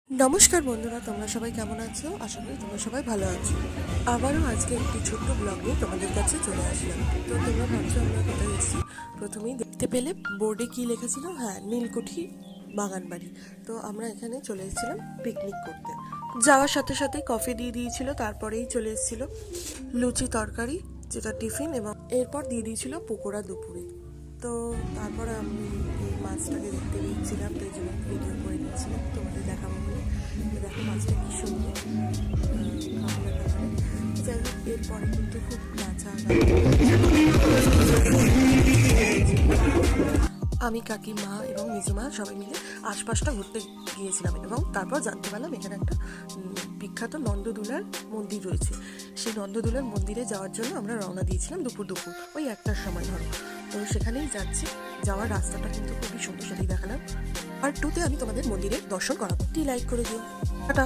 নমস্কার বন্ধুরা, তোমরা সবাই কেমন আছো? আশা করি তোমরা সবাই ভালো আছো। আবারও আজকে একটি ছোট্ট ব্লগ নিয়ে তোমাদের কাছে চলে আসলাম। তো তোমরা ভাবছো আমরা কোথায় এসেছি? প্রথমেই দেখতে পেলে বোর্ডে কি লেখা ছিল? হ্যাঁ, নীলকুঠি বাগান বাড়ি। তো আমরা এখানে চলে এসেছিলাম পিকনিক করতে। যাওয়ার সাথে সাথে কফি দিয়ে দিয়েছিল, তারপরেই চলে এসেছিল লুচি তরকারি, যেটা টিফিন, এবং এরপর দিয়ে দিয়েছিল পকোড়া দুপুরে। তো তারপরে আমি এই মাছটাকে দেখতে পেয়েছিলাম, তো এই জন্য ভিডিও করে নিয়েছিলাম তোমাদের দেখাবো বলে। তো দেখো মাছটা কি সুন্দর কাঁকড়া কালারে। যাই হোক, এরপরে কিন্তু খুব নাচা আমি, কাকিমা এবং মেজমা সবাই মিলে আশপাশটা ঘুরতে গিয়েছিলাম, এবং তারপর জানতে পারলাম এখানে একটা বিখ্যাত নন্দদুলার মন্দির রয়েছে। সেই নন্দদুলার মন্দিরে যাওয়ার জন্য আমরা রওনা দিয়েছিলাম দুপুর ওই 1টার সময় ধরো। তো সেখানেই যাচ্ছি। যাওয়ার রাস্তাটা কিন্তু খুবই সুন্দর, সেটাই দেখালাম। আর 2তে আমি তোমাদের মন্দিরের দর্শন করাবো। লাইক করে দিও। টাটা।